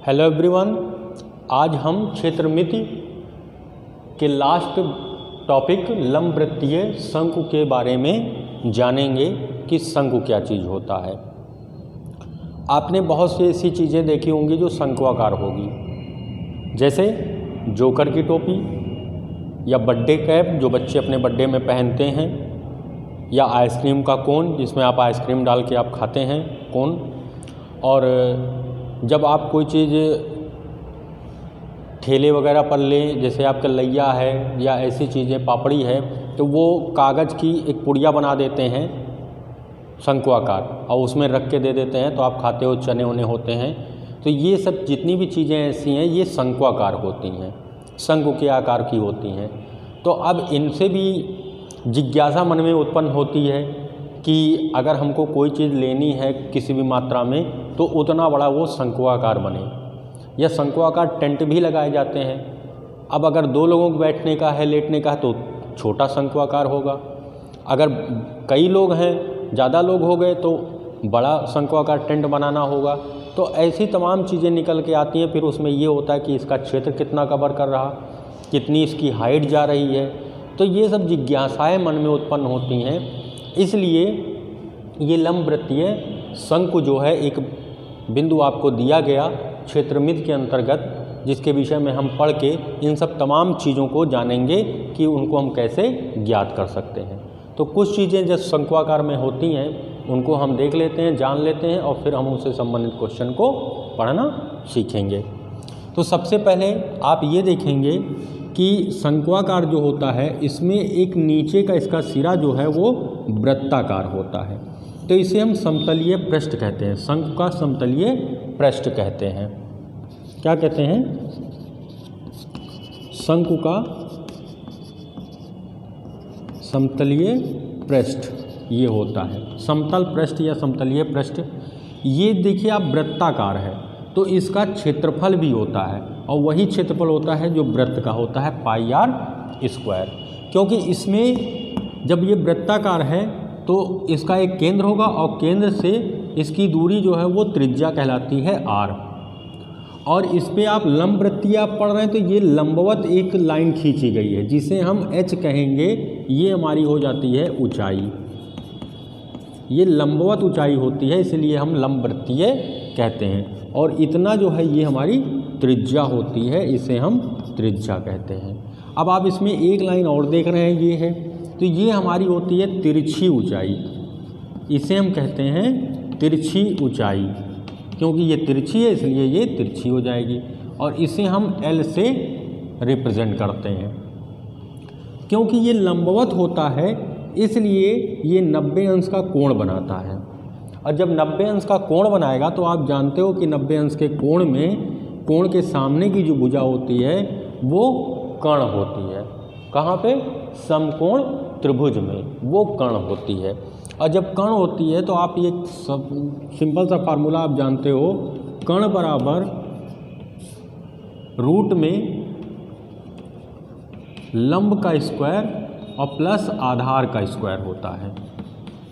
Hello everyone, आज हम क्षेत्रमिति के लास्ट टॉपिक लंबवृत्तीय शंकु के बारे में जानेंगे कि शंकु क्या चीज़ होता है। आपने बहुत सी ऐसी चीज़ें देखी होंगी जो शंकुआकार होगी, जैसे जोकर की टोपी या बर्थडे कैप जो बच्चे अपने बर्थडे में पहनते हैं, या आइसक्रीम का कोन जिसमें आप आइसक्रीम डाल के आप खाते हैं कोन। और जब आप कोई चीज़ ठेले वगैरह पर लें, जैसे आपका लैया है या ऐसी चीज़ें पापड़ी है, तो वो कागज़ की एक पुड़िया बना देते हैं शंकुआकार और उसमें रख के दे देते हैं, तो आप खाते हो, चने उने होते हैं। तो ये सब जितनी भी चीज़ें ऐसी हैं ये शंकुआकार होती हैं, शंकु के आकार की होती हैं। तो अब इनसे भी जिज्ञासा मन में उत्पन्न होती है कि अगर हमको कोई चीज़ लेनी है किसी भी मात्रा में तो उतना बड़ा वो शंकुआकार बने, या शंकुआकार टेंट भी लगाए जाते हैं। अब अगर 2 लोगों को बैठने का है, लेटने का है, तो छोटा शंकुआकार होगा। अगर कई लोग हैं, ज़्यादा लोग हो गए, तो बड़ा शंकुआकार टेंट बनाना होगा। तो ऐसी तमाम चीज़ें निकल के आती हैं। फिर उसमें ये होता है कि इसका क्षेत्र कितना कवर कर रहा, कितनी इसकी हाइट जा रही है। तो ये सब जिज्ञासाएँ मन में उत्पन्न होती हैं। इसलिए ये लंबवृत्तीय शंकु जो है, एक बिंदु आपको दिया गया क्षेत्रमिति के अंतर्गत, जिसके विषय में हम पढ़ के इन सब तमाम चीज़ों को जानेंगे कि उनको हम कैसे ज्ञात कर सकते हैं। तो कुछ चीज़ें जो शंकुआकार में होती हैं उनको हम देख लेते हैं, जान लेते हैं, और फिर हम उससे संबंधित क्वेश्चन को पढ़ना सीखेंगे। तो सबसे पहले आप ये देखेंगे कि शंकुआकार जो होता है इसमें एक नीचे का इसका सिरा जो है वो वृत्ताकार होता है। तो इसे हम समतलीय पृष्ठ कहते हैं, शंकु का समतलीय पृष्ठ कहते हैं। क्या कहते हैं? शंकु का समतलीय पृष्ठ ये होता है। समतल पृष्ठ या समतलीय पृष्ठ, ये देखिए आप वृत्ताकार है तो इसका क्षेत्रफल भी होता है, और वही क्षेत्रफल होता है जो वृत्त का होता है, पाई आर स्क्वायर। क्योंकि इसमें जब ये वृत्ताकार है तो इसका एक केंद्र होगा, और केंद्र से इसकी दूरी जो है वो त्रिज्या कहलाती है आर। और इस पे आप लंबवृत्तीय आप पढ़ रहे हैं तो ये लंबवत एक लाइन खींची गई है जिसे हम एच कहेंगे। ये हमारी हो जाती है ऊंचाई, ये लंबवत ऊंचाई होती है, इसलिए हम लंबवृत्तीय कहते हैं। और इतना जो है ये हमारी त्रिज्या होती है, इसे हम त्रिज्या कहते हैं। अब आप इसमें एक लाइन और देख रहे हैं, ये है, तो ये हमारी होती है तिरछी ऊंचाई। इसे हम कहते हैं तिरछी ऊंचाई, क्योंकि ये तिरछी है इसलिए ये तिरछी हो जाएगी। और इसे हम एल से रिप्रेजेंट करते हैं। क्योंकि ये लंबवत होता है इसलिए ये 90 अंश का कोण बनाता है। और जब 90 अंश का कोण बनाएगा तो आप जानते हो कि 90 अंश के कोण में कोण के सामने की जो भुजा होती है वो कर्ण होती है। कहाँ पे? समकोण त्रिभुज में वो कर्ण होती है। और जब कर्ण होती है तो आप ये सिंपल सा फार्मूला आप जानते हो, कर्ण बराबर रूट में लंब का स्क्वायर और प्लस आधार का स्क्वायर होता है।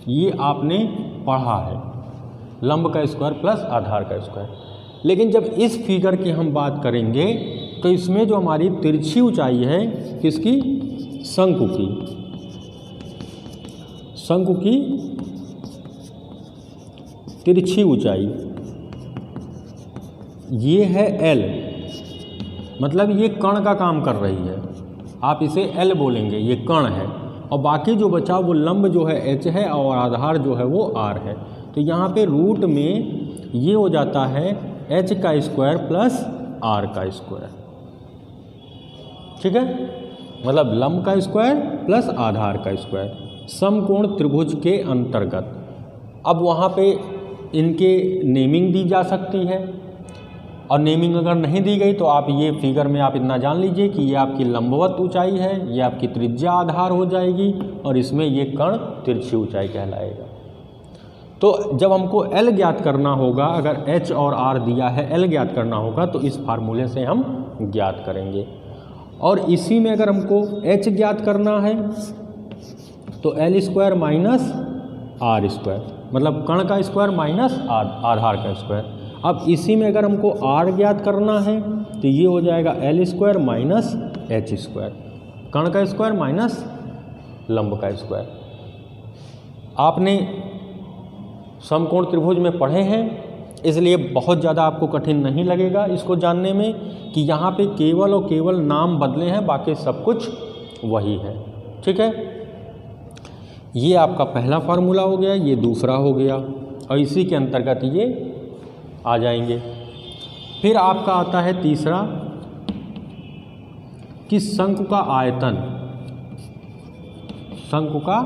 ये आपने पढ़ा है, लंब का स्क्वायर प्लस आधार का स्क्वायर। लेकिन जब इस फिगर की हम बात करेंगे तो इसमें जो हमारी तिरछी ऊंचाई है किसकी? शंकु की। शंकु की तिरछी ऊंचाई ये है एल, मतलब ये कर्ण का काम कर रही है, आप इसे एल बोलेंगे, ये कर्ण है। और बाकी जो बचा वो लंब जो है एच है और आधार जो है वो आर है। तो यहाँ पे रूट में ये हो जाता है एच का स्क्वायर प्लस आर का स्क्वायर। ठीक है, मतलब लंब का स्क्वायर प्लस आधार का स्क्वायर समकोण त्रिभुज के अंतर्गत। अब वहाँ पे इनके नेमिंग दी जा सकती है, और नेमिंग अगर नहीं दी गई तो आप ये फिगर में आप इतना जान लीजिए कि ये आपकी लंबवत ऊंचाई है, ये आपकी त्रिज्या आधार हो जाएगी, और इसमें ये कर्ण तिरछी ऊंचाई कहलाएगा। तो जब हमको एल ज्ञात करना होगा, अगर एच और आर दिया है, एल ज्ञात करना होगा तो इस फार्मूले से हम ज्ञात करेंगे। और इसी में अगर हमको एच ज्ञात करना है तो L square minus R square, मतलब कर्ण का स्क्वायर माइनस आधार का स्क्वायर। अब इसी में अगर हमको r ज्ञात करना है तो ये हो जाएगा l square minus h square, कर्ण का स्क्वायर माइनस लंब का स्क्वायर। आपने समकोण त्रिभुज में पढ़े हैं, इसलिए बहुत ज़्यादा आपको कठिन नहीं लगेगा इसको जानने में कि यहाँ पे केवल और केवल नाम बदले हैं, बाकी सब कुछ वही है। ठीक है, ये आपका पहला फार्मूला हो गया, ये दूसरा हो गया, और इसी के अंतर्गत ये आ जाएंगे। फिर आपका आता है तीसरा कि शंकु का आयतन, शंकु का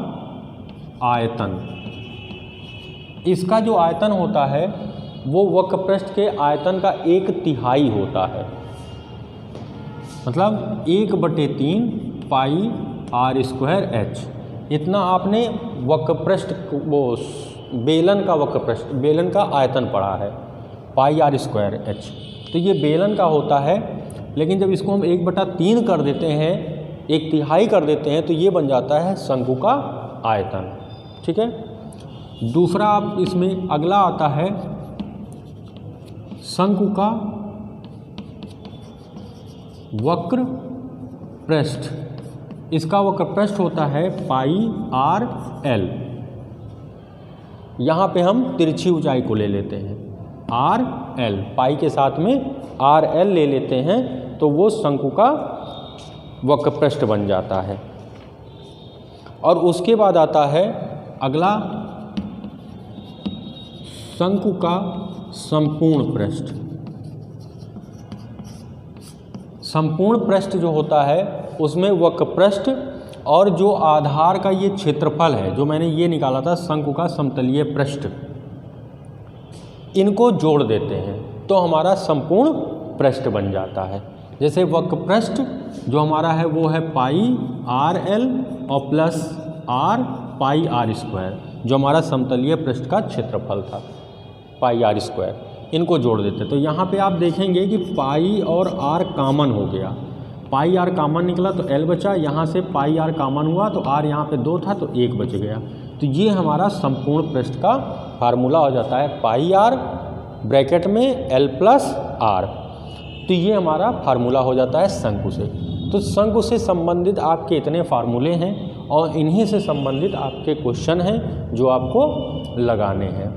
आयतन, इसका जो आयतन होता है वो वक्रपृष्ठ के आयतन का 1/3 होता है, मतलब 1/3 पाई r स्क्वायर h। इतना आपने वक्रपृष्ठ वो बेलन का वक्रपृष्ठ, बेलन का आयतन पढ़ा है, पाई r स्क्वायर h। तो ये बेलन का होता है, लेकिन जब इसको हम 1/3 कर देते हैं, 1/3 कर देते हैं, तो ये बन जाता है शंकु का आयतन। ठीक है, दूसरा आप इसमें अगला आता है शंकु का वक्र पृष्ठ, इसका वक्र पृष्ठ होता है पाई r l। यहाँ पे हम तिरछी ऊंचाई को ले लेते हैं r l, पाई के साथ में r l ले लेते हैं, तो वो शंकु का वक्र पृष्ठ बन जाता है। और उसके बाद आता है अगला शंकु का संपूर्ण पृष्ठ। संपूर्ण पृष्ठ जो होता है उसमें वक्र पृष्ठ और जो आधार का ये क्षेत्रफल है, जो मैंने ये निकाला था शंकु का समतलीय पृष्ठ, इनको जोड़ देते हैं तो हमारा संपूर्ण पृष्ठ बन जाता है। जैसे वक्र पृष्ठ जो हमारा है वो है पाई r l और प्लस r पाई r स्क्वायर, जो हमारा समतलीय पृष्ठ का क्षेत्रफल था, पाई r स्क्वायर, इनको जोड़ देते। तो यहाँ पे आप देखेंगे कि पाई और r कॉमन हो गया, पाई r कॉमन निकला तो l बचा, यहाँ से पाई r कॉमन हुआ तो r यहाँ पे 2 था तो 1 बच गया। तो ये हमारा संपूर्ण पृष्ठ का फार्मूला हो जाता है, पाई r ब्रैकेट में l प्लस r। तो ये हमारा फार्मूला हो जाता है शंकु से। तो शंकु से संबंधित आपके इतने फार्मूले हैं और इन्हीं से संबंधित आपके क्वेश्चन हैं जो आपको लगाने हैं।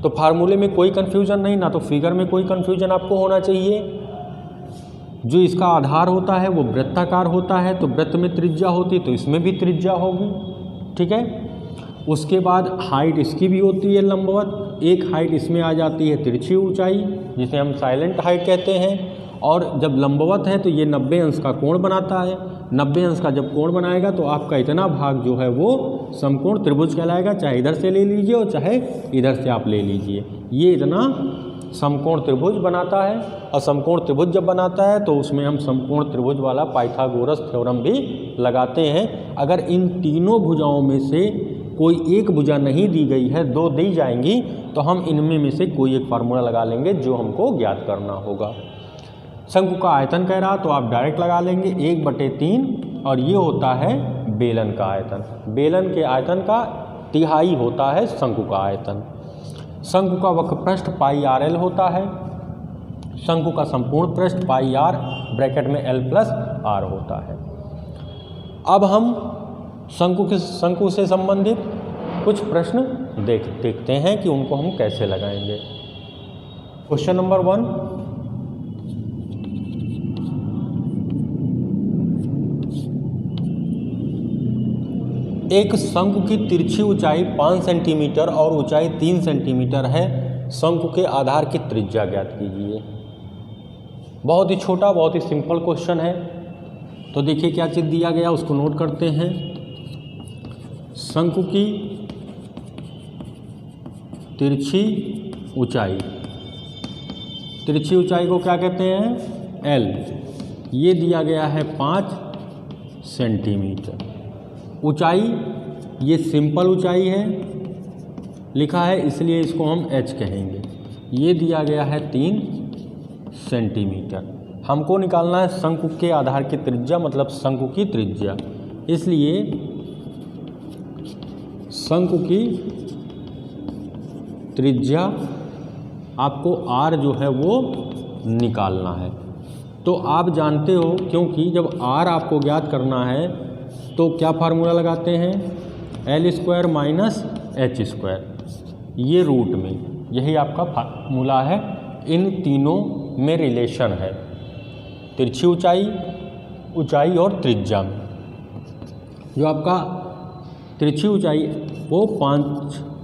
तो फार्मूले में कोई कन्फ्यूजन नहीं, ना तो फिगर में कोई कन्फ्यूजन आपको होना चाहिए। जो इसका आधार होता है वो वृत्ताकार होता है, तो वृत्त में त्रिज्या होती है तो इसमें भी त्रिज्या होगी। ठीक है, उसके बाद हाइट इसकी भी होती है लंबवत, एक हाइट इसमें आ जाती है तिरछी ऊंचाई, जिसे हम साइलेंट हाइट कहते हैं। और जब लंबवत है तो ये 90 अंश का कोण बनाता है, 90 अंश का जब कोण बनाएगा तो आपका इतना भाग जो है वो समकोण त्रिभुज कहलाएगा, चाहे इधर से ले लीजिए और चाहे इधर से आप ले लीजिए। ये इतना समकोण त्रिभुज बनाता है, और समकोण त्रिभुज जब बनाता है तो उसमें हम समकोण त्रिभुज वाला पाइथागोरस थ्योरम भी लगाते हैं। अगर इन तीनों भुजाओं में से कोई एक भुजा नहीं दी गई है, 2 दी जाएंगी, तो हम इनमें में से कोई एक फार्मूला लगा लेंगे जो हमको ज्ञात करना होगा। शंकु का आयतन कह रहा तो आप डायरेक्ट लगा लेंगे 1/3, और ये होता है बेलन का आयतन। बेलन के आयतन का तिहाई होता है शंकु का आयतन। शंकु का वक्र पृष्ठ पाई r l होता है, शंकु का संपूर्ण पृष्ठ पाई r ब्रैकेट में l प्लस r होता है। अब हम शंकु से संबंधित कुछ प्रश्न देखते हैं कि उनको हम कैसे लगाएंगे। क्वेश्चन नंबर 1, एक शंकु की तिरछी ऊंचाई 5 सेंटीमीटर और ऊंचाई 3 सेंटीमीटर है, शंकु के आधार की त्रिज्या ज्ञात कीजिए। बहुत ही छोटा, बहुत ही सिंपल क्वेश्चन है। तो देखिए क्या चीज़ दिया गया उसको नोट करते हैं। शंकु की तिरछी ऊंचाई, तिरछी ऊंचाई को क्या कहते हैं? L। ये दिया गया है 5 सेंटीमीटर। ऊंचाई ये सिंपल ऊंचाई है लिखा है, इसलिए इसको हम h कहेंगे। ये दिया गया है 3 सेंटीमीटर। हमको निकालना है शंकु के आधार की त्रिज्या, मतलब शंकु की त्रिज्या। इसलिए शंकु की त्रिज्या आपको आर जो है वो निकालना है। तो आप जानते हो, क्योंकि जब आर आपको ज्ञात करना है तो क्या फार्मूला लगाते हैं, L square minus H square, ये रूट में, यही आपका फार्मूला है। इन तीनों में रिलेशन है, तिरछी ऊंचाई और त्रिज्या में। जो आपका तिरछी ऊंचाई वो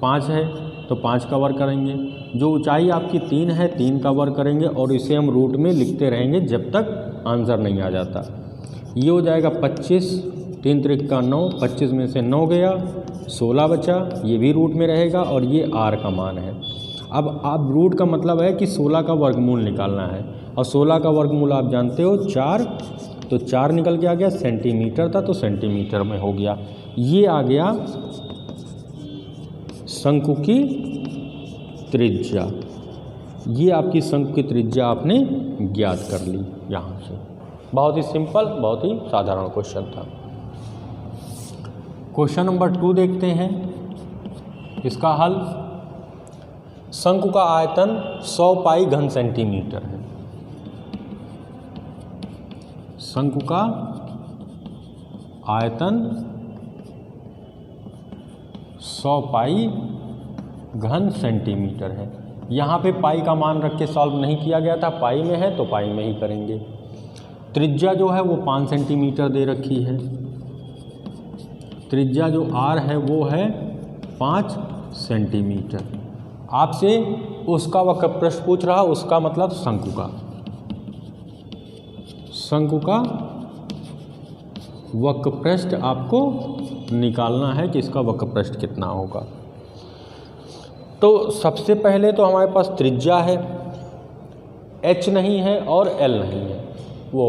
5 है तो 5 कवर करेंगे, जो ऊंचाई आपकी 3 है 3 कवर करेंगे, और इसे हम रूट में लिखते रहेंगे जब तक आंसर नहीं आ जाता। ये हो जाएगा 25, 3 त्रिक का 9, 25 में से 9 गया, 16 बचा, ये भी रूट में रहेगा और ये आर का मान है। अब आप रूट का मतलब है कि 16 का वर्गमूल निकालना है, और 16 का वर्गमूल आप जानते हो 4, तो 4 निकल के आ गया, सेंटीमीटर था तो सेंटीमीटर में हो गया। ये आ गया शंकु की त्रिज्या, ये आपकी शंकु की त्रिज्या आपने ज्ञात कर ली यहाँ से। बहुत ही सिंपल, बहुत ही साधारण क्वेश्चन था। क्वेश्चन नंबर 2 देखते हैं, इसका हल। शंकु का आयतन 100 पाई घन सेंटीमीटर है। शंकु का आयतन 100 पाई घन सेंटीमीटर है। यहाँ पे पाई का मान रख के सॉल्व नहीं किया गया था, पाई में है तो पाई में ही करेंगे। त्रिज्या जो है वो 5 सेंटीमीटर दे रखी है, त्रिज्या जो आर है वो है 5 सेंटीमीटर। आपसे उसका वक्रपृष्ठ पूछ रहा, उसका मतलब शंकु का वक्रपृष्ठ आपको निकालना है कि इसका वक्रपृष्ठ कितना होगा। तो सबसे पहले तो हमारे पास त्रिज्या है, एच नहीं है और एल नहीं है, वो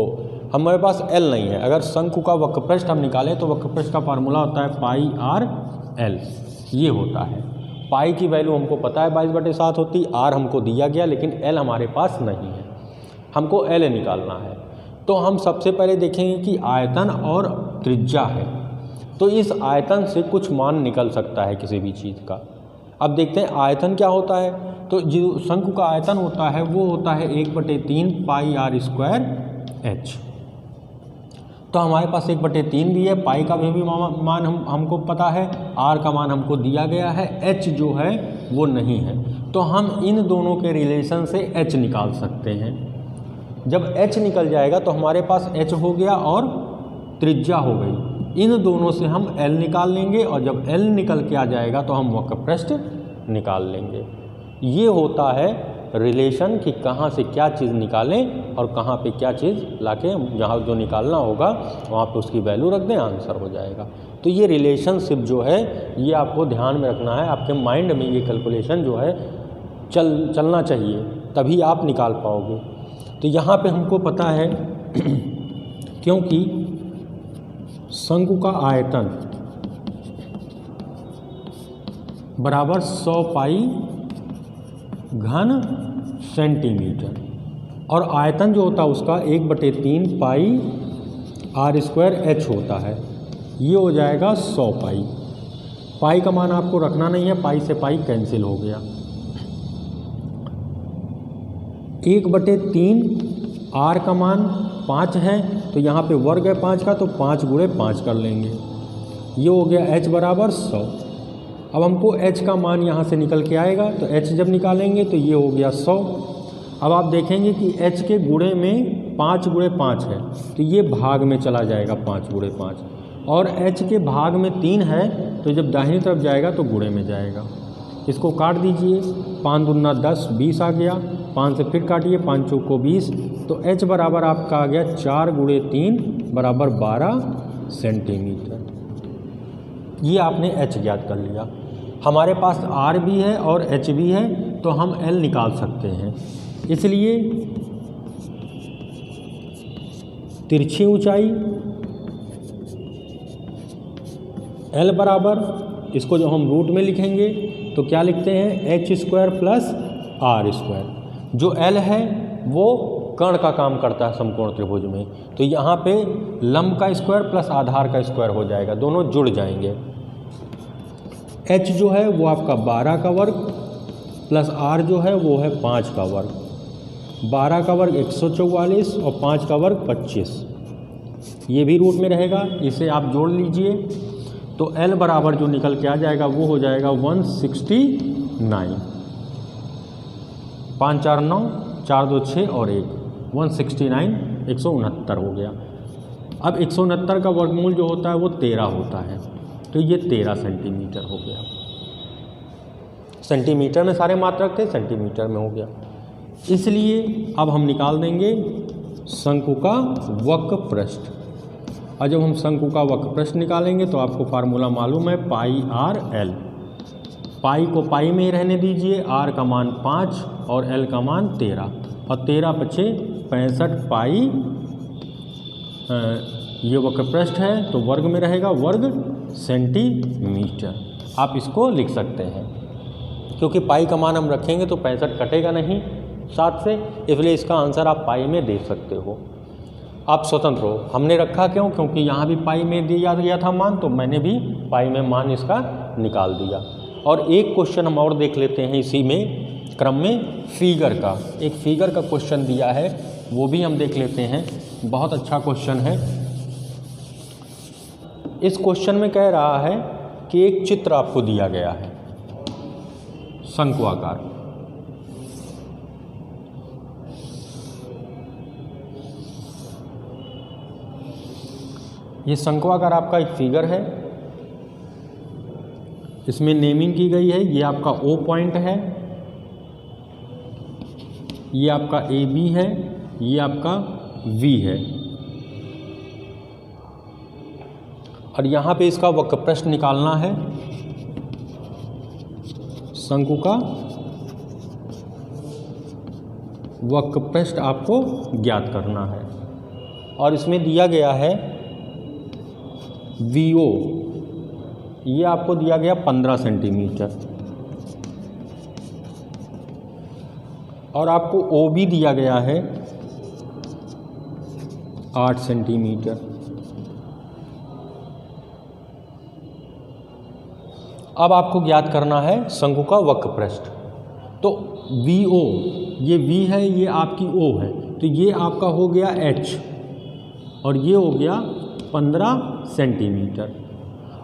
हमारे पास एल नहीं है। अगर शंकु का वक्रपृष्ठ हम निकालें तो वक्रपृष्ठ का फार्मूला होता है पाई आर एल, ये होता है। पाई की वैल्यू हमको पता है 22/7 होती, आर हमको दिया गया लेकिन एल हमारे पास नहीं है, हमको एल निकालना है। तो हम सबसे पहले देखेंगे कि आयतन और त्रिज्या है, तो इस आयतन से कुछ मान निकल सकता है किसी भी चीज़ का। अब देखते हैं आयतन क्या होता है। तो जो शंकु का आयतन होता है वो होता है 1/3 पाई आर स्क्वायर एच। तो हमारे पास 1/3 भी है, पाई का भी मान हमको पता है, आर का मान हमको दिया गया है, एच जो है वो नहीं है। तो हम इन दोनों के रिलेशन से एच निकाल सकते हैं। जब एच निकल जाएगा तो हमारे पास एच हो गया और त्रिज्या हो गई, इन दोनों से हम एल निकाल लेंगे, और जब एल निकल के आ जाएगा तो हम वक्रपृष्ठ निकाल लेंगे। ये होता है रिलेशन कि कहाँ से क्या चीज़ निकालें और कहाँ पे क्या चीज़ लाके जहाँ जो निकालना होगा वहाँ पे उसकी वैल्यू रख दें, आंसर हो जाएगा। तो ये रिलेशनशिप जो है ये आपको ध्यान में रखना है, आपके माइंड में ये कैलकुलेशन जो है चलना चाहिए, तभी आप निकाल पाओगे। तो यहाँ पे हमको पता है क्योंकि शंकु का आयतन बराबर 100 पाई घन सेंटीमीटर, और आयतन जो होता है उसका 1/3 पाई आर स्क्वायर एच होता है, ये हो जाएगा 100 पाई। पाई का मान आपको रखना नहीं है, पाई से पाई कैंसिल हो गया। 1/3 आर का मान 5 है, तो यहाँ पे वर्ग है 5 का, तो 5 गुणे 5 कर लेंगे, ये हो गया h बराबर 100। अब हमको h का मान यहाँ से निकल के आएगा, तो h जब निकालेंगे तो ये हो गया 100। अब आप देखेंगे कि h के गुणे में 5 गुणे 5 है, तो ये भाग में चला जाएगा 5 गुणे 5, और h के भाग में 3 है, तो जब दाहिनी तरफ जाएगा तो गुणे में जाएगा। इसको काट दीजिए, 5 दूना 10, 20 आ गया, 5 से फिर काटिए, 5 चौको 20, तो h बराबर आपका आ गया 4 गुणे 3 बराबर 12 सेंटीमीटर। ये आपने h ज्ञात कर लिया। हमारे पास r भी है और h भी है, तो हम l निकाल सकते हैं। इसलिए तिरछी ऊंचाई l बराबर, इसको जो हम रूट में लिखेंगे तो क्या लिखते हैं, h² प्लस r²। जो l है वो कर्ण का काम करता है समकोण त्रिभुज में, तो यहाँ पे लंब का स्क्वायर प्लस आधार का स्क्वायर हो जाएगा, दोनों जुड़ जाएंगे। h जो है वो आपका 12 का वर्ग प्लस आर जो है वो है 5 का वर्ग, 12 का वर्ग 144 और 5 का वर्ग 25, ये भी रूट में रहेगा, इसे आप जोड़ लीजिए तो L बराबर जो निकल के आ जाएगा वो हो जाएगा 169, 5 4 9, 4 2 6 और 1, 169, 169 हो गया। अब 169 का वर्गमूल जो होता है वो 13 होता है, तो ये 13 सेंटीमीटर हो गया। सेंटीमीटर में सारे मात्रक थे, सेंटीमीटर में हो गया। इसलिए अब हम निकाल देंगे शंकु का वक्र पृष्ठ, और जब हम शंकु का वक्र पृष्ठ निकालेंगे तो आपको फार्मूला मालूम है पाई आर एल। पाई को पाई में ही रहने दीजिए, आर का मान 5 और एल का मान 13, और 13 पचे 65 पाई, ये वक्र पृष्ठ है तो वर्ग में रहेगा, वर्ग सेंटीमीटर। आप इसको लिख सकते हैं, क्योंकि पाई का मान हम रखेंगे तो 65 कटेगा नहीं 7 से, इसलिए इसका आंसर आप पाई में दे सकते हो। आप स्वतंत्र हो, हमने रखा क्यों, क्योंकि यहाँ भी पाई में दिया गया था मान, तो मैंने भी पाई में मान इसका निकाल दिया। और एक क्वेश्चन हम और देख लेते हैं इसी में क्रम में, फिगर का, एक फिगर का क्वेश्चन दिया है, वो भी हम देख लेते हैं। बहुत अच्छा क्वेश्चन है। इस क्वेश्चन में कह रहा है कि एक चित्र आपको दिया गया है शंकु आकार, ये शंकु आकार आपका एक फिगर है, इसमें नेमिंग की गई है। ये आपका O पॉइंट है, ये आपका AB है, ये आपका V है, और यहाँ पे इसका वक्र पृष्ठ निकालना है। शंकु का वक्र पृष्ठ आपको ज्ञात करना है, और इसमें दिया गया है VO, ये आपको दिया गया 15 सेंटीमीटर, और आपको OB दिया गया है 8 सेंटीमीटर। अब आपको ज्ञात करना है शंकु का वक्र पृष्ठ। तो VO, ये V है, ये आपकी O है, तो ये आपका हो गया H, और ये हो गया 15 सेंटीमीटर।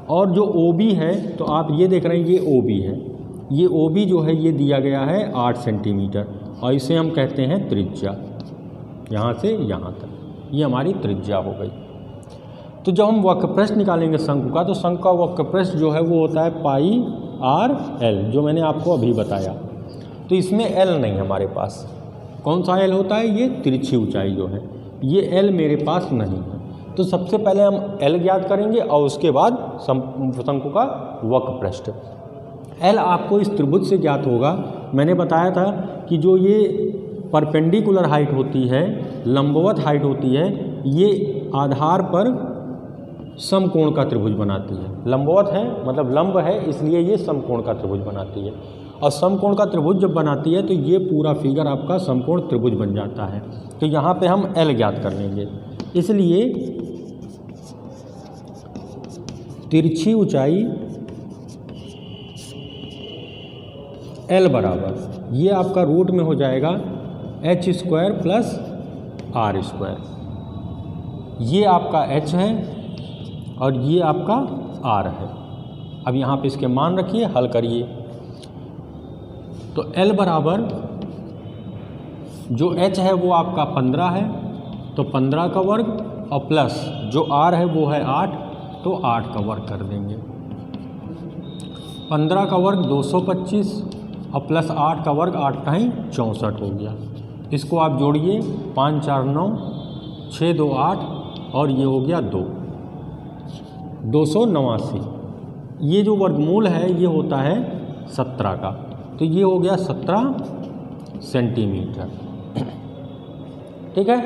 और जो OB है, तो आप ये देख रहे हैं ये OB है, ये OB जो है ये दिया गया है 8 सेंटीमीटर, और इसे हम कहते हैं त्रिज्या, यहाँ से यहाँ तक ये हमारी त्रिज्या हो गई। तो जब हम वक्र पृष्ठ निकालेंगे शंकु का, तो शंकु का वक्र पृष्ठ जो है वो होता है पाई आर एल, जो मैंने आपको अभी बताया। तो इसमें एल नहीं हमारे पास, कौन सा एल होता है, ये तिरछी ऊंचाई जो है, ये एल मेरे पास नहीं है। तो सबसे पहले हम एल ज्ञात करेंगे और उसके बाद शंकु का वक्र पृष्ठ। एल आपको इस त्रिभुज से ज्ञात होगा। मैंने बताया था कि जो ये परपेंडिकुलर हाइट होती है, लंबवत हाइट होती है, ये आधार पर समकोण का त्रिभुज बनाती है। लंबवत है मतलब लंब है, इसलिए ये समकोण का त्रिभुज बनाती है, और समकोण का त्रिभुज जब बनाती है तो ये पूरा फिगर आपका समकोण त्रिभुज बन जाता है। तो यहाँ पे हम एल ज्ञात कर लेंगे, इसलिए तिरछी ऊंचाई एल बराबर, ये आपका रूट में हो जाएगा h² प्लस r²। ये आपका h है और ये आपका r है। अब यहाँ पे इसके मान रखिए, हल करिए। तो L बराबर जो h है वो आपका 15 है, तो 15 का वर्ग, और प्लस जो r है वो है 8, तो 8 का वर्ग कर देंगे। 15 का वर्ग 225 और प्लस 8 का वर्ग 8 का ही 64 हो गया। इसको आप जोड़िए, 5 4 9, 6 2 8, और ये हो गया 289। ये जो वर्गमूल है ये होता है 17 का, तो ये हो गया 17 सेंटीमीटर। ठीक है।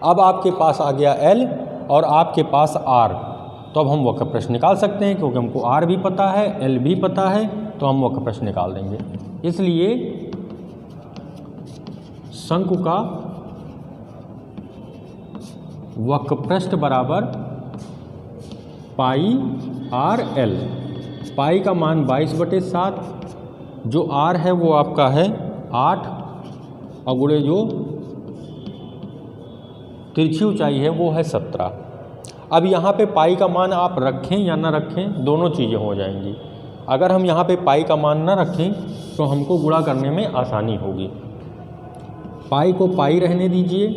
अब आपके पास आ गया L और आपके पास R, तो अब हम वक्र पृष्ठ निकाल सकते हैं, क्योंकि हमको R भी पता है, L भी पता है, तो हम वक्र पृष्ठ निकाल देंगे। इसलिए शंकु का वक्र पृष्ठ बराबर पाई आर एल। पाई का मान 22/7 जो r है वो आपका है 8 और गुणे जो तिरछी ऊंचाई है वो है 17। अब यहाँ पे पाई का मान आप रखें या ना रखें, दोनों चीज़ें हो जाएंगी। अगर हम यहाँ पे पाई का मान ना रखें तो हमको गुणा करने में आसानी होगी। पाई को पाई रहने दीजिए,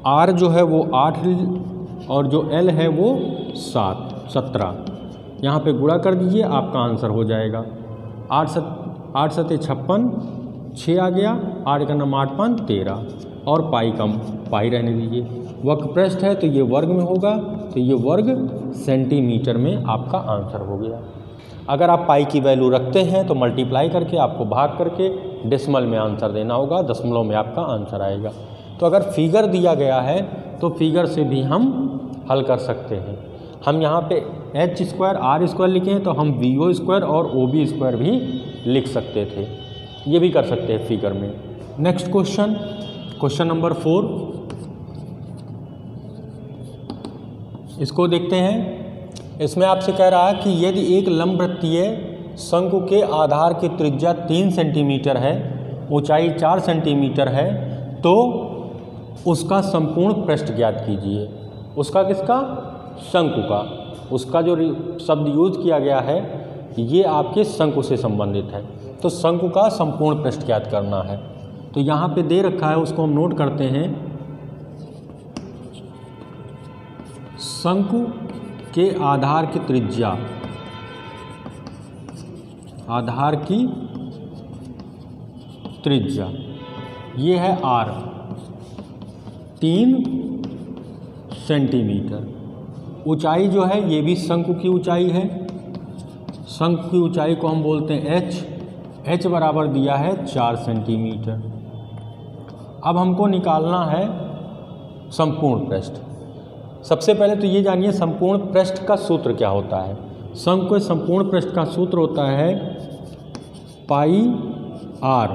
r जो है वो 8 और जो l है वो 17। यहाँ पे गुणा कर दीजिए, आपका आंसर हो जाएगा 8 सते 56, 6 आ गया, 8 का नाम 8 5 13 और पाई कम पाई रहने दीजिए। वक्र पृष्ठ है तो ये वर्ग में होगा, तो ये वर्ग सेंटीमीटर में आपका आंसर हो गया। अगर आप पाई की वैल्यू रखते हैं तो मल्टीप्लाई करके आपको भाग करके डेसिमल में आंसर देना होगा, दशमलव में आपका आंसर आएगा। तो अगर फिगर दिया गया है तो फिगर से भी हम हल कर सकते हैं। हम यहाँ पे h स्क्वायर r स्क्वायर लिखे हैं तो हम VO स्क्वायर और OB स्क्वायर भी लिख सकते थे, ये भी कर सकते हैं फिगर में। नेक्स्ट क्वेश्चन, क्वेश्चन नंबर 4, इसको देखते हैं। इसमें आपसे कह रहा है कि यदि एक लंबवृत्तीय शंकु के आधार की त्रिज्या 3 सेंटीमीटर है, ऊंचाई 4 सेंटीमीटर है, तो उसका संपूर्ण पृष्ठ ज्ञात कीजिए। उसका किसका? शंकु का। उसका जो शब्द यूज किया गया है ये आपके शंकु से संबंधित है, तो शंकु का संपूर्ण पृष्ठ ज्ञात करना है। तो यहाँ पे दे रखा है, उसको हम नोट करते हैं। शंकु के आधार की त्रिज्या, आधार की त्रिज्या ये है r 3 सेंटीमीटर। ऊंचाई जो है ये भी शंकु की ऊंचाई है, शंकु की ऊंचाई को हम बोलते हैं h बराबर दिया है 4 सेंटीमीटर। अब हमको निकालना है संपूर्ण पृष्ठ। सबसे पहले तो ये जानिए संपूर्ण पृष्ठ का सूत्र क्या होता है। शंकु के संपूर्ण पृष्ठ का सूत्र होता है पाई r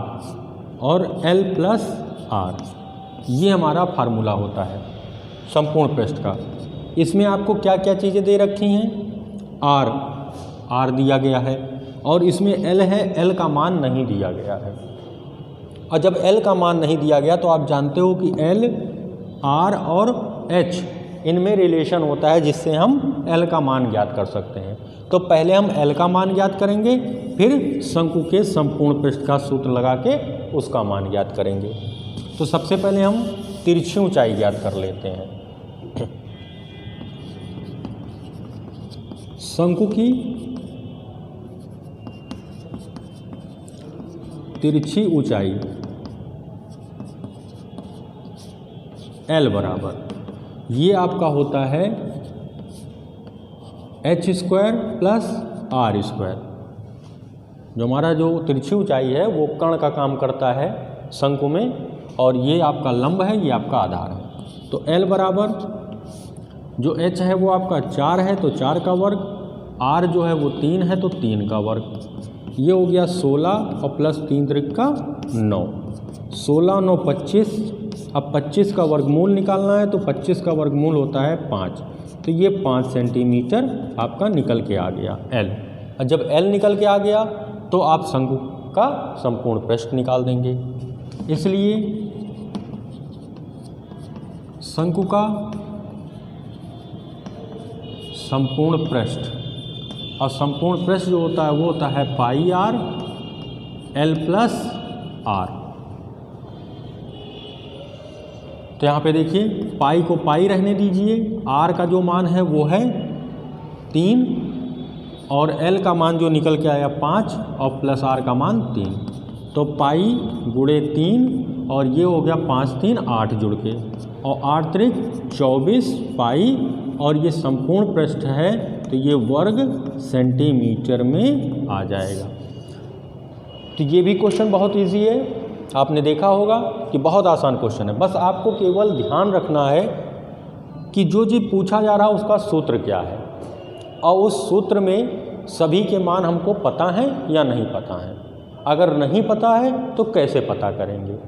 और l प्लस r, ये हमारा फार्मूला होता है संपूर्ण पृष्ठ का। इसमें आपको क्या क्या चीज़ें दे रखी हैं? r दिया गया है और इसमें l है, l का मान नहीं दिया गया है। और जब l का मान नहीं दिया गया तो आप जानते हो कि l, r और h इनमें रिलेशन होता है जिससे हम l का मान ज्ञात कर सकते हैं। तो पहले हम l का मान ज्ञात करेंगे, फिर शंकु के संपूर्ण पृष्ठ का सूत्र लगा के उसका मान ज्ञात करेंगे। तो सबसे पहले हम तिरछी ऊंचाई ज्ञात कर लेते हैं। शंकु की तिरछी ऊंचाई L बराबर ये आपका होता है h square plus r square. जो हमारा जो तिरछी ऊंचाई है वो कर्ण का काम करता है शंकु में, और ये आपका लंब है, ये आपका आधार है। तो L बराबर जो h है वो आपका 4 है तो 4 का वर्ग, r जो है वो 3 है तो 3 का वर्ग, ये हो गया 16 और प्लस 3 त्रिका 9, 16 9 25। अब 25 का वर्गमूल निकालना है तो 25 का वर्गमूल होता है 5, तो ये 5 सेंटीमीटर आपका निकल के आ गया L। और जब L निकल के आ गया तो आप शंकु का संपूर्ण पृष्ठ निकाल देंगे। इसलिए शंकु का संपूर्ण पृष्ठ, और संपूर्ण पृष्ठ जो होता है वो होता है पाई r l प्लस r। तो यहाँ पे देखिए पाई को पाई रहने दीजिए, r का जो मान है वो है 3 और l का मान जो निकल के आया 5 और प्लस r का मान 3, तो पाई गुणे 3 और ये हो गया 5 3 8 जुड़ के, और 8 त्रिक 24 पाई, और ये संपूर्ण पृष्ठ है तो ये वर्ग सेंटीमीटर में आ जाएगा। तो ये भी क्वेश्चन बहुत इजी है, आपने देखा होगा कि बहुत आसान क्वेश्चन है। बस आपको केवल ध्यान रखना है कि जो चीज़ पूछा जा रहा है उसका सूत्र क्या है, और उस सूत्र में सभी के मान हमको पता हैं या नहीं पता हैं। अगर नहीं पता है तो कैसे पता करेंगे।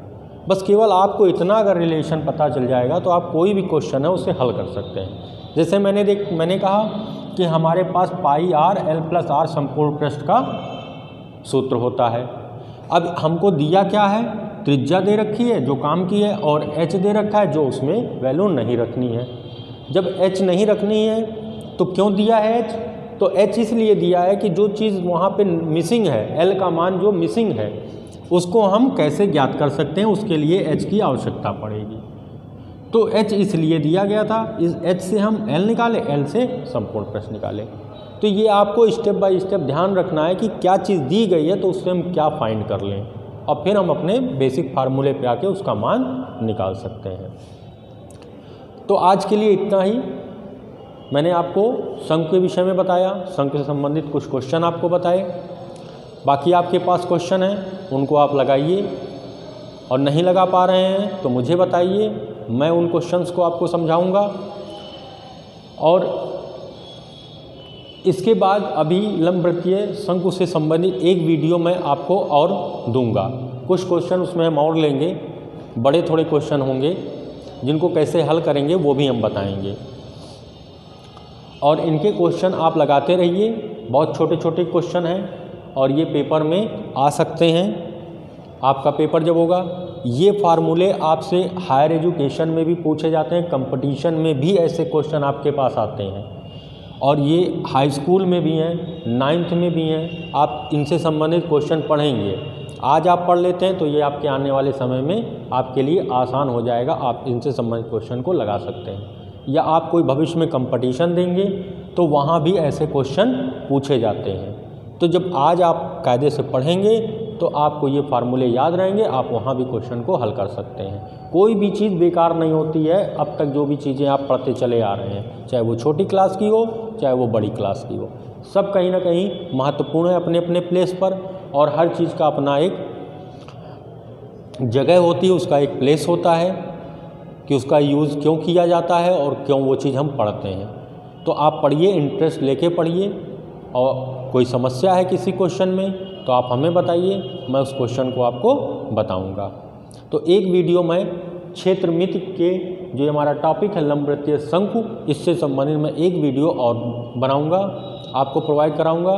बस केवल आपको इतना अगर रिलेशन पता चल जाएगा तो आप कोई भी क्वेश्चन है उसे हल कर सकते हैं। जैसे मैंने कहा कि हमारे पास पाई आर एल प्लस आर संपूर्ण पृष्ठ का सूत्र होता है। अब हमको दिया क्या है, त्रिज्या दे रखी है जो काम की है और h दे रखा है जो उसमें वैल्यू नहीं रखनी है। जब h नहीं रखनी है तो क्यों दिया है h, तो h इसलिए दिया है कि जो चीज़ वहाँ पे मिसिंग है, l का मान जो मिसिंग है उसको हम कैसे ज्ञात कर सकते हैं, उसके लिए h की आवश्यकता पड़ेगी। तो h इसलिए दिया गया था, इस h से हम l निकाले, l से संपूर्ण पृष्ठ निकाले। तो ये आपको स्टेप बाय स्टेप ध्यान रखना है कि क्या चीज़ दी गई है तो उससे हम क्या फाइंड कर लें और फिर हम अपने बेसिक फार्मूले पे आके उसका मान निकाल सकते हैं। तो आज के लिए इतना ही। मैंने आपको शंकु के विषय में बताया, शंकु से संबंधित कुछ क्वेश्चन आपको बताए। बाकी आपके पास क्वेश्चन हैं उनको आप लगाइए और नहीं लगा पा रहे हैं तो मुझे बताइए, मैं उन क्वेश्चंस को आपको समझाऊंगा। और इसके बाद अभी लंबवृत्तीय शंकु से संबंधित एक वीडियो मैं आपको और दूंगा। कुछ क्वेश्चन उसमें हम और लेंगे, बड़े थोड़े क्वेश्चन होंगे जिनको कैसे हल करेंगे वो भी हम बताएंगे। और इनके क्वेश्चन आप लगाते रहिए, बहुत छोटे छोटे क्वेश्चन हैं और ये पेपर में आ सकते हैं। आपका पेपर जब होगा, ये फार्मूले आपसे हायर एजुकेशन में भी पूछे जाते हैं, कंपटीशन में भी ऐसे क्वेश्चन आपके पास आते हैं और ये हाई स्कूल में भी हैं, 9th में भी हैं। आप इनसे संबंधित क्वेश्चन पढ़ेंगे, आज आप पढ़ लेते हैं तो ये आपके आने वाले समय में आपके लिए आसान हो जाएगा। आप इनसे संबंधित क्वेश्चन को लगा सकते हैं या आप कोई भविष्य में कंपटीशन देंगे तो वहाँ भी ऐसे क्वेश्चन पूछे जाते हैं। तो जब आज आप कायदे से पढ़ेंगे तो आपको ये फार्मूले याद रहेंगे, आप वहाँ भी क्वेश्चन को हल कर सकते हैं। कोई भी चीज़ बेकार नहीं होती है। अब तक जो भी चीज़ें आप पढ़ते चले आ रहे हैं, चाहे वो छोटी क्लास की हो चाहे वो बड़ी क्लास की हो, सब कहीं ना कहीं महत्वपूर्ण है अपने अपने प्लेस पर। और हर चीज़ का अपना एक जगह होती है, उसका एक प्लेस होता है कि उसका यूज़ क्यों किया जाता है और क्यों वो चीज़ हम पढ़ते हैं। तो आप पढ़िए, इंटरेस्ट लेके पढ़िए और कोई समस्या है किसी क्वेश्चन में तो आप हमें बताइए, मैं उस क्वेश्चन को आपको बताऊंगा। तो एक वीडियो मैं क्षेत्रमिति के जो हमारा टॉपिक है लंबवृत्तीय शंकु, इससे संबंधित मैं एक वीडियो और बनाऊंगा, आपको प्रोवाइड कराऊंगा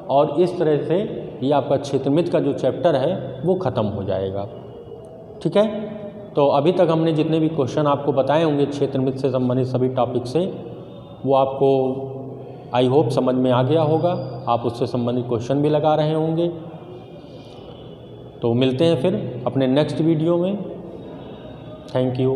और इस तरह से ये आपका क्षेत्रमिति का जो चैप्टर है वो ख़त्म हो जाएगा। ठीक है, तो अभी तक हमने जितने भी क्वेश्चन आपको बताए होंगे क्षेत्रमिति से संबंधित सभी टॉपिक से, वो आपको आई होप समझ में आ गया होगा। आप उससे संबंधित क्वेश्चन भी लगा रहे होंगे। तो मिलते हैं फिर अपने नेक्स्ट वीडियो में। Thank you.